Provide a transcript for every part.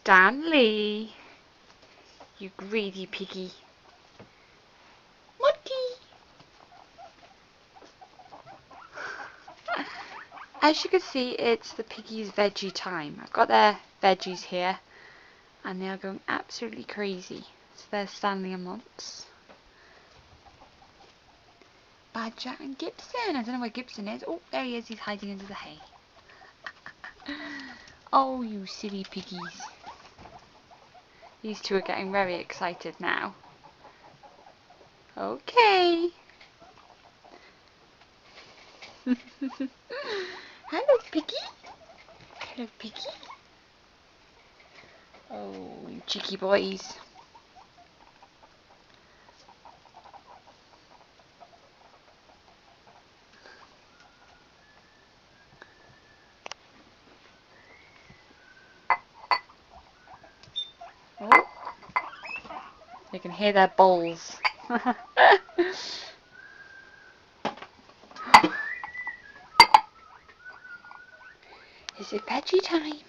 Stanley, you greedy piggy. Monty! As you can see, it's the piggies' veggie time. I've got their veggies here, and they are going absolutely crazy. So there's Stanley and Monts. Badger and Gibson. I don't know where Gibson is. Oh, there he is. He's hiding under the hay. Oh, you silly piggies. These two are getting very excited now. Okay. Hello, piggy. Hello, piggy. Oh, you cheeky boys. Oh. You can hear their bowls. Is it veggie time?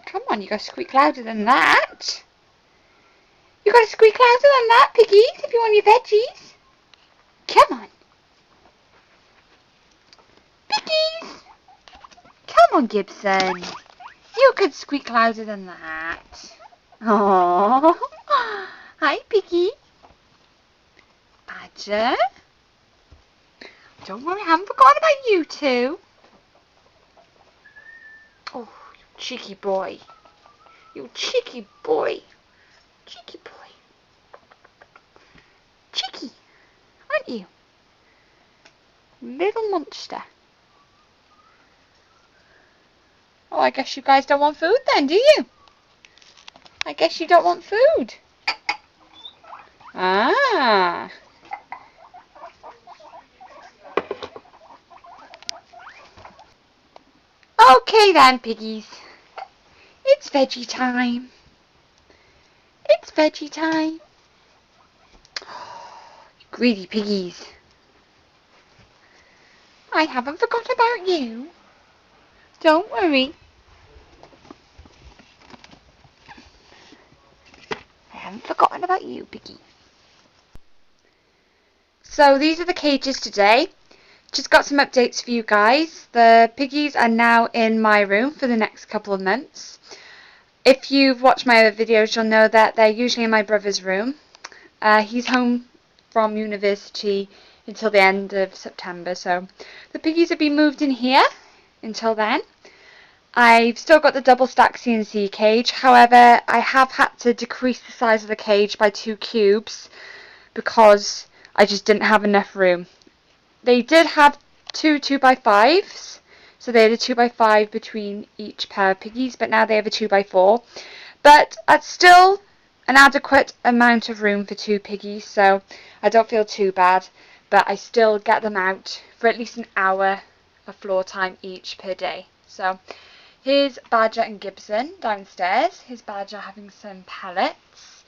Come on, you gotta squeak louder than that. You gotta squeak louder than that, piggies, if you want your veggies. Come on. Piggies! Come on, Gibson. You could squeak louder than that. Aww. Hi, piggy. Badger. Don't worry, I haven't forgotten about you two. Oh, you cheeky boy. You cheeky boy. Cheeky boy. Cheeky, aren't you? Little monster. Oh, I guess you guys don't want food then, do you? I guess you don't want food. Ah. Okay then, piggies. It's veggie time. It's veggie time. You greedy piggies. I haven't forgotten about you. Don't worry. I haven't forgotten about you, piggy. So these are the cages today. Just got some updates for you guys. The piggies are now in my room for the next couple of months. If you've watched my other videos, you'll know that they're usually in my brother's room. He's home from university until the end of September, so the piggies have been moved in here until then. I've still got the double stack CNC cage, however I have had to decrease the size of the cage by 2 cubes because I just didn't have enough room. They did have 2 2x5s, so they had a 2x5 between each pair of piggies, but now they have a 2x4. But it's still an adequate amount of room for 2 piggies, so I don't feel too bad. But I still get them out for at least an hour of floor time each per day. So here's Badger and Gibson downstairs. Here's Badger having some pellets,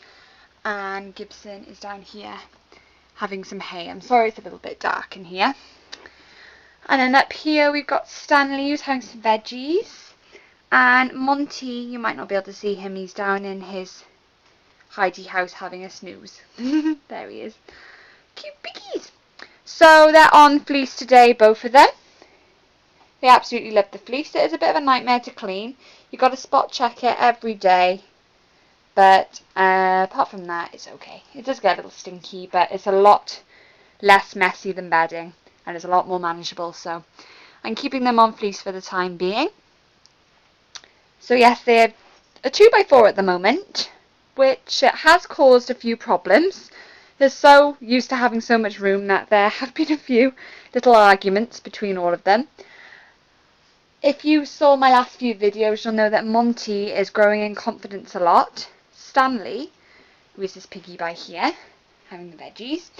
and Gibson is down here having some hay. I'm sorry it's a little bit dark in here. And then up here we've got Stanley who's having some veggies. And Monty, you might not be able to see him, he's down in his hidey house having a snooze. There he is. Cute piggies. So they're on fleece today, both of them. They absolutely love the fleece. It is a bit of a nightmare to clean. You've got to spot check it every day. But apart from that, it's okay. It does get a little stinky, but it's a lot less messy than bedding, and it's a lot more manageable. So I'm keeping them on fleece for the time being. So yes, they're a 2x4 at the moment, which has caused a few problems. They're so used to having so much room that there have been a few little arguments between all of them. If you saw my last few videos, you'll know that Monty is growing in confidence a lot. Stanley, who is this piggy by here, having the veggies,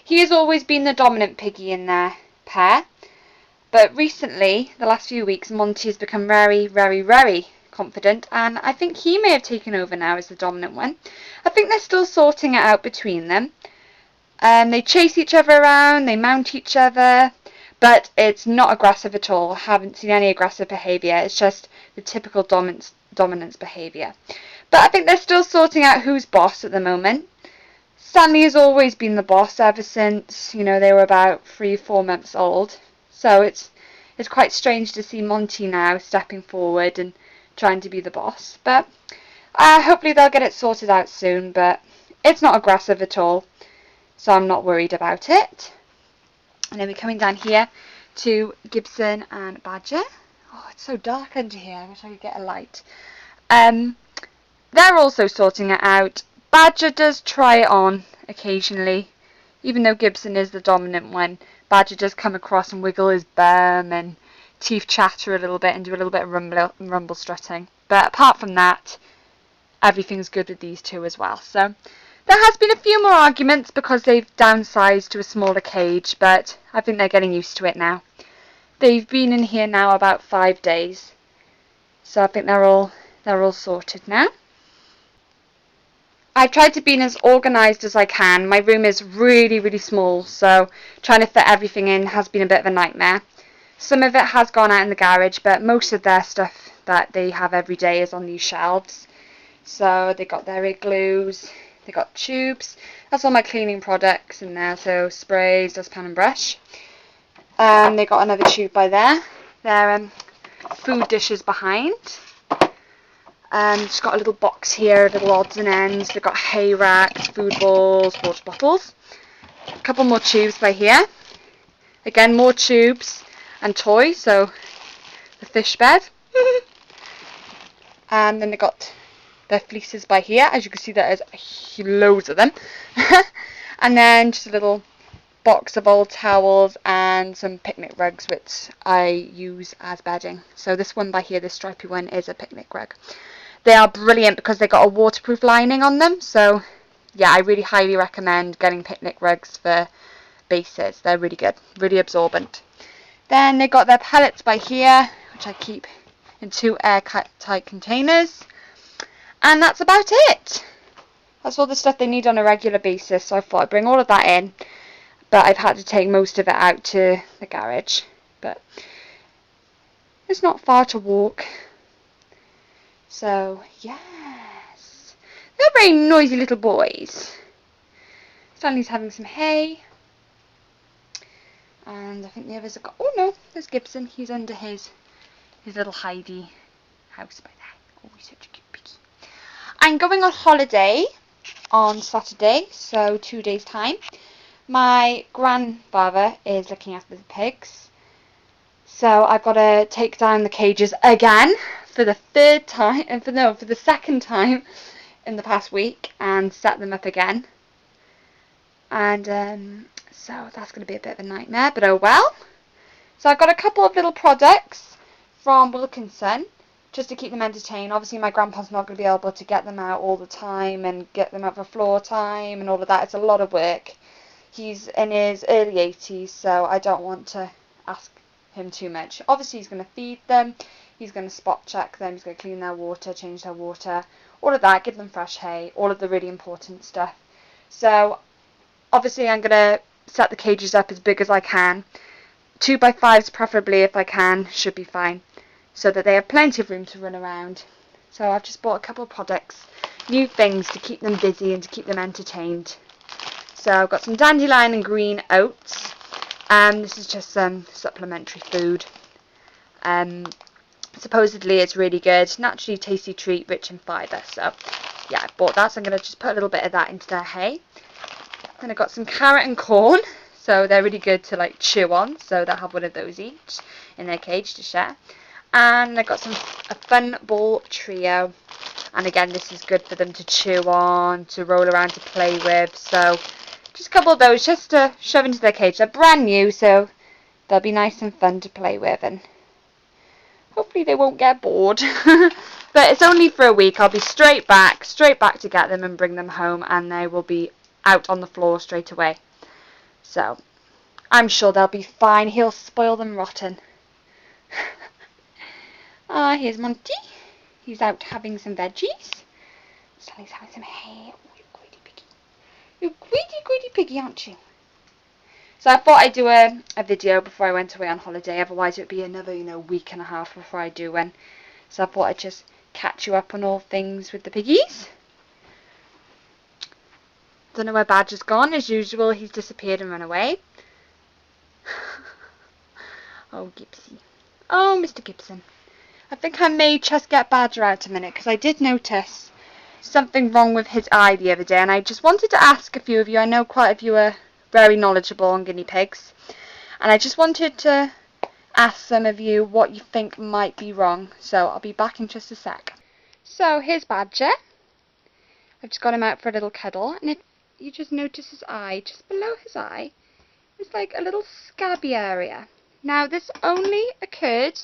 he has always been the dominant piggy in their pair. But recently, the last few weeks, Monty has become very, very, very confident, and I think he may have taken over now as the dominant one. I think they're still sorting it out between them. They chase each other around, they mount each other, but it's not aggressive at all. I haven't seen any aggressive behaviour. It's just the typical dominance behaviour. But I think they're still sorting out who's boss at the moment. Stanley has always been the boss ever since, you know, they were about 3-4 months old. So it's quite strange to see Monty now stepping forward and trying to be the boss. But hopefully they'll get it sorted out soon. But it's not aggressive at all, so I'm not worried about it. And then we're coming down here to Gibson and Badger. Oh, it's so dark under here. I wish I could get a light. They're also sorting it out. Badger does try it on occasionally, even though Gibson is the dominant one. Badger does come across and wiggle his bum and teeth chatter a little bit and do a little bit of rumble strutting. But apart from that, everything's good with these two as well. So there has been a few more arguments because they've downsized to a smaller cage, but I think they're getting used to it now. They've been in here now about 5 days, so I think they're all sorted now. I've tried to be as organised as I can. My room is really, really small, so trying to fit everything in has been a bit of a nightmare. Some of it has gone out in the garage, but most of their stuff that they have every day is on these shelves. So they got their igloos, they got tubes. That's all my cleaning products in there, so sprays, dustpan and brush. They got another tube by there. Their food dishes behind. Just got a little box here, little odds and ends. They've got hay racks, food balls, water bottles. A couple more tubes by here. Again, more tubes and toys, so the fish bed. And then they got their fleeces by here. As you can see, there's loads of them. And then just a little box of old towels and some picnic rugs, which I use as bedding. So this one by here, this stripy one, is a picnic rug. They are brilliant because they got a waterproof lining on them. So yeah, I really highly recommend getting picnic rugs for bases. They're really good, really absorbent. Then they got their pellets by here, which I keep in 2 airtight containers. And that's about it. That's all the stuff they need on a regular basis. So I thought I'd bring all of that in. But I've had to take most of it out to the garage. But it's not far to walk. So, yes. They're very noisy little boys. Stanley's having some hay. And I think the others have got... Oh no, there's Gibson. He's under his little hidey house by there. Oh, he's such a cute piggy. I'm going on holiday on Saturday, so 2 days time. My grandfather is looking after the pigs. So I've got to take down the cages again for the for the second time in the past week and set them up again. And so that's going to be a bit of a nightmare, but oh well. So I've got a couple of little products from Wilkinson just to keep them entertained. Obviously my grandpa's not going to be able to get them out all the time and get them out for floor time and all of that. It's a lot of work. He's in his early 80s, so I don't want to ask him too much. Obviously he's going to feed them, he's going to spot check them, he's going to clean their water, change their water, all of that, give them fresh hay, all of the really important stuff. So obviously I'm going to set the cages up as big as I can. 2x5s preferably if I can, should be fine, so that they have plenty of room to run around. So I've just bought a couple of products, new things to keep them busy and to keep them entertained. So I've got some dandelion and green oats. This is just some supplementary food. Supposedly it's really good, naturally tasty treat, rich in fibre. So yeah, I bought that. So I'm going to just put a little bit of that into their hay. Then I've got some carrot and corn. So they're really good to like chew on. So they'll have one of those each in their cage to share. And I've got a fun ball trio. And again, this is good for them to chew on, to roll around, to play with. So just a couple of those just to shove into their cage. They're brand new, so they'll be nice and fun to play with, and hopefully they won't get bored. But it's only for a week. I'll be straight back to get them and bring them home, and they will be out on the floor straight away. So I'm sure they'll be fine. He'll spoil them rotten. Here's Monty. He's out having some veggies. Sally's having some hay. You're greedy piggy, aren't you? So I thought I'd do a video before I went away on holiday, otherwise it would be another, week and a half before I do one. So I thought I'd just catch you up on all things with the piggies. Don't know where Badger's gone. As usual, he's disappeared and run away. Oh, Gibsy. Oh, Mr. Gibson. I think I may just get Badger out a minute, because I did notice something wrong with his eye the other day, and I just wanted to ask a few of you. I know quite a few are very knowledgeable on guinea pigs, and I just wanted to ask some of you what you think might be wrong. So I'll be back in just a sec. So here's Badger. I've just got him out for a little cuddle, and if you just notice his eye, just below his eye, it's like a little scabby area. Now this only occurred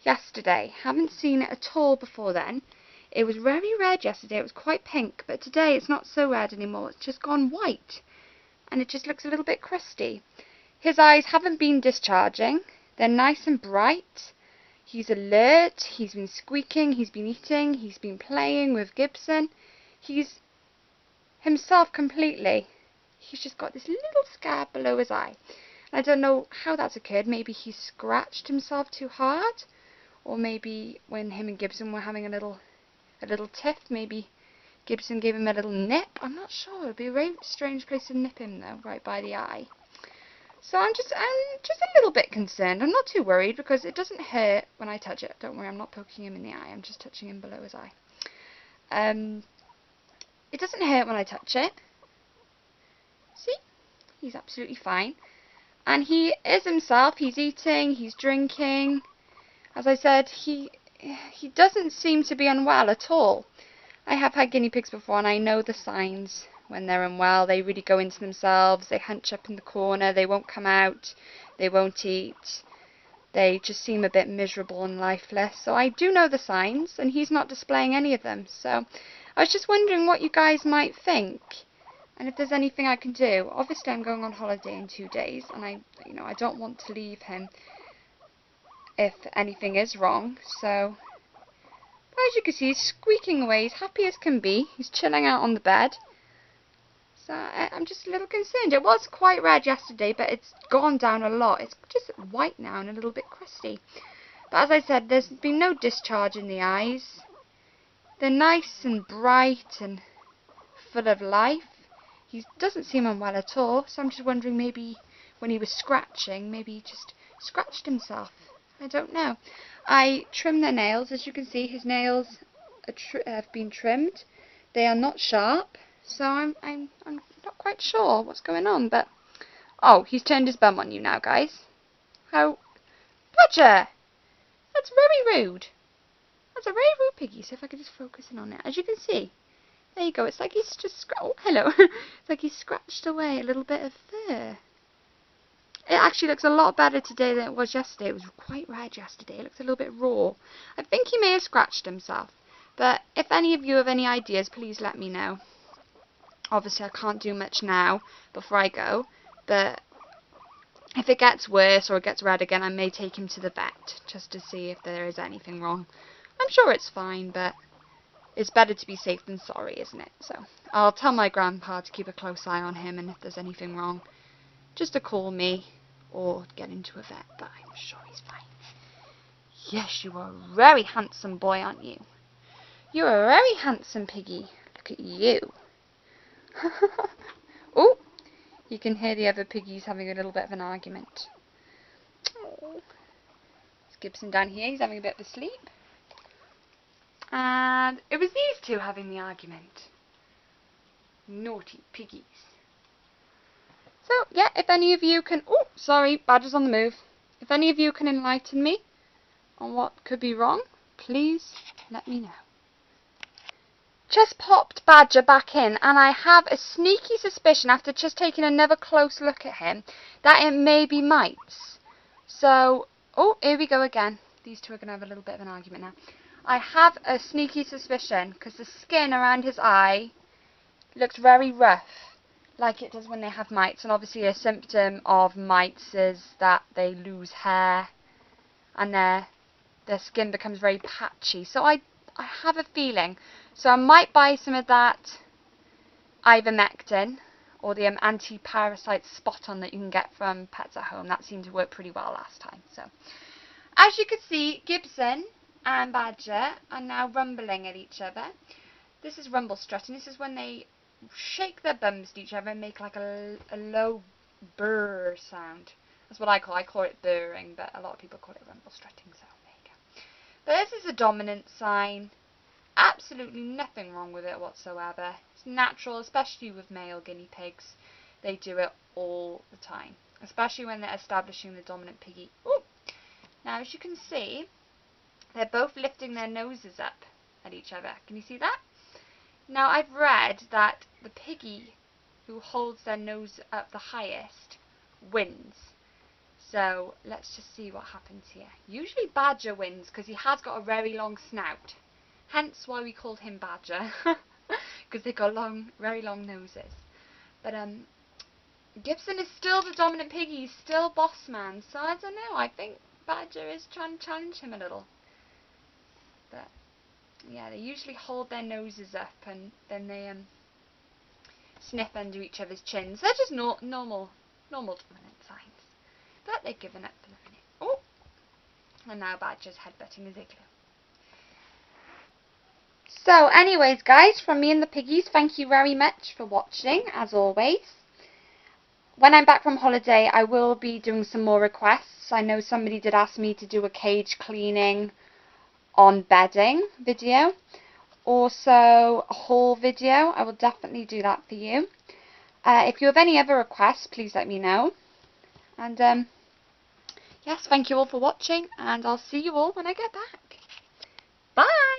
yesterday. Haven't seen it at all before then. It was very red yesterday. It was quite pink, but today it's not so red anymore. It's just gone white, and it just looks a little bit crusty. His eyes haven't been discharging. They're nice and bright. He's alert. He's been squeaking. He's been eating. He's been playing with Gibson. He's himself completely. He's just got this little scab below his eye. I don't know how that's occurred. Maybe he scratched himself too hard, or maybe when him and Gibson were having a little tiff, maybe Gibson gave him a little nip. I'm not sure. It'd be a very strange place to nip him though, right by the eye. So I'm just a little bit concerned. I'm not too worried because it doesn't hurt when I touch it. Don't worry, I'm not poking him in the eye. I'm just touching him below his eye. It doesn't hurt when I touch it. See? He's absolutely fine. And he is himself. He's eating, he's drinking. As I said, he doesn't seem to be unwell at all. I have had guinea pigs before, and I know the signs when they're unwell. They really go into themselves. They hunch up in the corner. They won't come out. They won't eat. They just seem a bit miserable and lifeless. So I do know the signs, and he's not displaying any of them. So I was just wondering what you guys might think, and if there's anything I can do. Obviously, I'm going on holiday in 2 days, and I don't want to leave him if anything is wrong. So as you can see, he's squeaking away. He's happy as can be. He's chilling out on the bed. So I'm just a little concerned. It was quite red yesterday, but it's gone down a lot. It's just white now and a little bit crusty. But as I said, there's been no discharge in the eyes. They're nice and bright and full of life. He doesn't seem unwell at all. So I'm just wondering, maybe when he was scratching, maybe he just scratched himself. I don't know. I trimmed their nails. As you can see, his nails have been trimmed. They are not sharp. So I'm not quite sure what's going on, but oh, he's turned his bum on you now, guys. How, Badger! That's very rude. That's a very rude piggy. So if I could just focus in on it, as you can see, there you go. It's like he's just oh, hello. It's like he's scratched away a little bit of fur. It actually looks a lot better today than it was yesterday. It was quite red yesterday. It looks a little bit raw. I think he may have scratched himself, but if any of you have any ideas, please let me know. Obviously, I can't do much now before I go, but if it gets worse or it gets red again, I may take him to the vet just to see if there is anything wrong. I'm sure it's fine, but it's better to be safe than sorry, isn't it? So I'll tell my grandpa to keep a close eye on him, and if there's anything wrong, just to call me or get into a vet, but I'm sure he's fine. Yes, you are a very handsome boy, aren't you? You're a very handsome piggy. Look at you. Oh, you can hear the other piggies having a little bit of an argument. Oh. There's Gibson down here. He's having a bit of a sleep. And it was these two having the argument. Naughty piggies. So, yeah, if any of you can... Oh, sorry, Badger's on the move. If any of you can enlighten me on what could be wrong, please let me know. Just popped Badger back in, and I have a sneaky suspicion, after just taking another close look at him, that it may be mites. So, oh, here we go again. These two are going to have a little bit of an argument now. I have a sneaky suspicion, because the skin around his eye looks very rough, like it does when they have mites. And obviously a symptom of mites is that they lose hair, and their skin becomes very patchy. So I have a feeling. So I might buy some of that Ivomectin or the anti-parasite spot on that you can get from Pets at Home. That seemed to work pretty well last time. So, as you can see, Gibson and Badger are now rumbling at each other. This is rumble strutting. This is when they shake their bums at each other and make like a low burr sound. That's what I call it burring, but a lot of people call it rumble strutting, so there you go. But this is a dominant sign. Absolutely nothing wrong with it whatsoever. It's natural, especially with male guinea pigs. They do it all the time, especially when they're establishing the dominant piggy. Ooh. Now, as you can see, they're both lifting their noses up at each other. Can you see that? Now, I've read that the piggy who holds their nose up the highest wins. So, let's just see what happens here. Usually Badger wins because he has got a very long snout. Hence why we called him Badger. Because they've got very long noses. But Gibson is still the dominant piggy. He's still boss man. So, I don't know. I think Badger is trying to challenge him a little. But yeah, they usually hold their noses up and then they sniff under each other's chins. They're just normal dominant signs. But they've given up for the minute. Oh! And now Badger's headbutting his igloo. So anyways guys, from me and the piggies, thank you very much for watching, as always. When I'm back from holiday, I will be doing some more requests. I know somebody did ask me to do a cage cleaning on bedding video. Also, a haul video. I will definitely do that for you. If you have any other requests, please let me know. And yes, thank you all for watching, and I'll see you all when I get back. Bye!